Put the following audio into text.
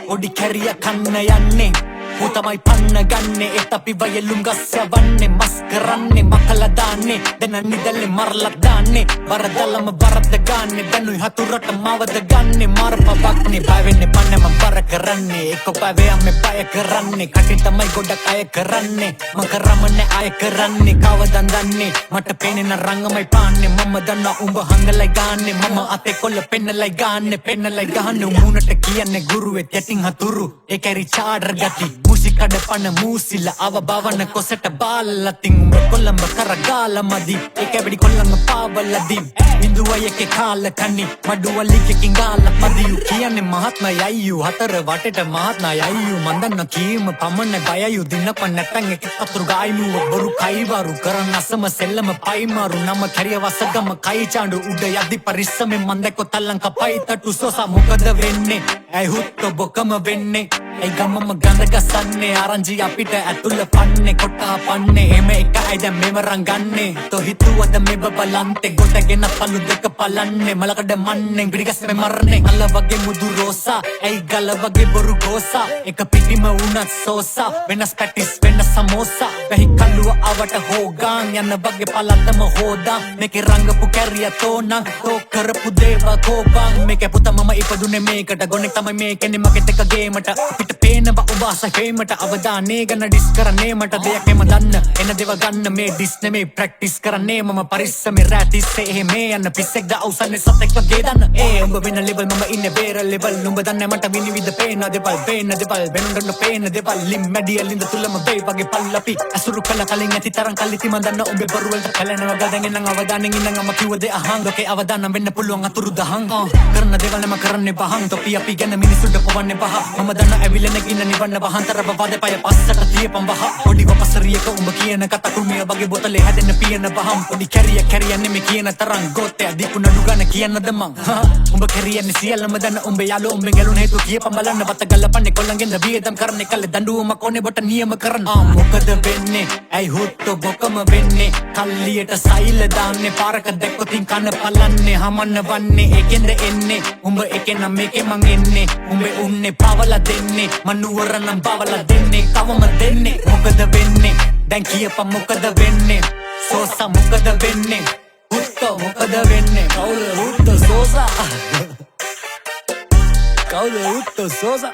පොඩි කැරිය කන්න යන්නේ පුතමයි පන්න ගන්නේ ඒත් අපි වයලුම් ගස් යවන්නේ මස් කරන්නේ මකලා දාන්නේ දැන් නිදල්ලේ මරලා දාන්නේ වරදලම වරද ගන්නේ දැනුයි හතුරට මවද ගන්නේ මාරපවක්නේ බය වෙන්නේ පන්නේ මම බර කරන්නේ එක පවේ අම්මේ බය කරන්නේ කටින් තමයි ගොඩක් අය කරන්නේ මම කරමනේ අය කරන්නේ කවදන් දන්නේ මට පේන්නේ රංගමයි පාන්නේ මම දන්නා උඹ හංගලයි ගාන්නේ මම අතේ කොල්ල පෙන්නලයි ගාන්නේ මුණට කියන්නේ ගුරුවෙක් යටින් හතුරු ඒ කැරි චාඩර් ගති මුසිකඩ පන මූසිල අව බවන කොසට බාලතින් උඹ කොල්ලඹ කරගාල මදි ඒ කැබඩි කොල්ලම පාවලදී ඉන්දුවයක කාල කනි මඩුවලිකකින් ගාල මදියු කියන්නේ මහත්මයයියු හතර වටේට මහත්මයයියු මන්දන්න කීම පමණ බයයු දිනප නැතන් එක අතුරු ගායිමුව බොරු කයිවරු කරන අසම සෙල්ලම පයිමාරු නම කැරිය වසගම කයි චාඬු උඩ යදි පරිස්සමෙන් මන්දක තල්ලං කපයි තටු සොසා මොකද වෙන්නේ ඇයි හුත්ත බොකම වෙන්නේ ඇයි ගමම ගඳ ගසන්නේ ආරංචි අපිට ඇතුළ පන්නේ කොටා පන්නේ එම එක ඇයි දැන් මෙව රංගන්නේ තෝ හිතුවද මෙබ බලන්තේ ගොඩගෙන පළු දෙක පලන්නේ මලකඩ මන්නේ පිටිගස්මේ මරන්නේ අල්ල වගේ මුදු රෝසා ඇයි ගල වගේ බොරු ගෝසා එක පිටිම වුණත් සෝසා වෙනස් පැටිස් වෙනස් සමෝසා වැහි කල්ලුව අවට හෝගාන් යන වගේ පලතම හෝදා මේකේ රංගපු කැරිය තෝනං තෝ කරපු දේව කෝපං මේකේ පුතා මම ඉපදුනේ මේකට ගොනෙක් තමයි මේකනේ මගෙත් එක ගේමට අපිට පේනවා ඔබ ආස හේමට අවදානේ ගන්න ඩිස් කරන්නේ මට දෙයක් එම දන්න එන දේව ගන්න මේ ඩිස් නෙමේ ප්‍රැක්ටිස් කරන්නේ මම පරිස්සමේ රැටිස්සේ එහෙම යන්න පිස්සෙක්ද අවසන්නේ සතෙක් වගේ දන්න ඒ උඹ වෙන ලෙවල් මම ඉන්නේ බේර ලෙවල් නුඹ දන්නේ මට විනිවිද පේන දෙපල් වෙනුන්ට පේන දෙපල් ලිම් මැඩියලින්ද තුලම බේ වගේ පල්ලපි අසුරු කළ කලින් ඇති තරම් කල්ලිති මන් දන්න උඹේ බරු වලට කලනවා ගදගෙන නම් අවදානෙන් ඉන්නම් අම කිව්ව දේ අහන් ලෝකේ අවදානම් වෙන්න පුළුවන් අතුරු දහන් කරන දේවල් නම කරන්නේ බහන් තොපි අපි ගැන මිනිසුන්ට පවන්නේ පහ මම දන්න ඇවිලෙන ගින්න නිවන්න වහන්තර බවද පය පස්සට තියපම් බහ පොඩි වපසරියක උඹ කියන කතා කුමිය වගේ බොතලේ හැදෙන්න පියන බහම් පොඩි කැරියන්නේ මේ කියන තරම් ගෝතේ දීපු නඩු ගන්න කියන්නද මං උඹ කැරියන්නේ සියල්ලම දන්න උඹ යාළු උඹෙන් ගැලුන හේතු කියපම් බලන්න වත ගල්ලපන්නේ කොල්ලන්ගෙන් වියදම් කරන්නේ කල්ලේ දඬුවම කොනේ බොට නියම කරන මොකද වෙන්නේ ඇයි හුත්තු බොකම වෙන්නේ කල්ලියට සයිල දාන්නේ පාරක දැක්කොතින් කන පලන්නේ හමන්න වන්නේ ඒකෙන්ද එන්නේ උඹ එකෙන් නම් මේකේ මං එන්නේ උඹේ උන්නේ පවලා දෙන්නේ මනුවර නම් බවලා දෙන්නේ කවම දෙන්නේ මොකද වෙන්නේ දැන් කියපම් මොකද වෙන්නේ සෝසා මොකද වෙන්නේ හුත්තු මොකද වෙන්නේ කවුද හුත්තු සෝසා කවුද හුත්තු සෝසා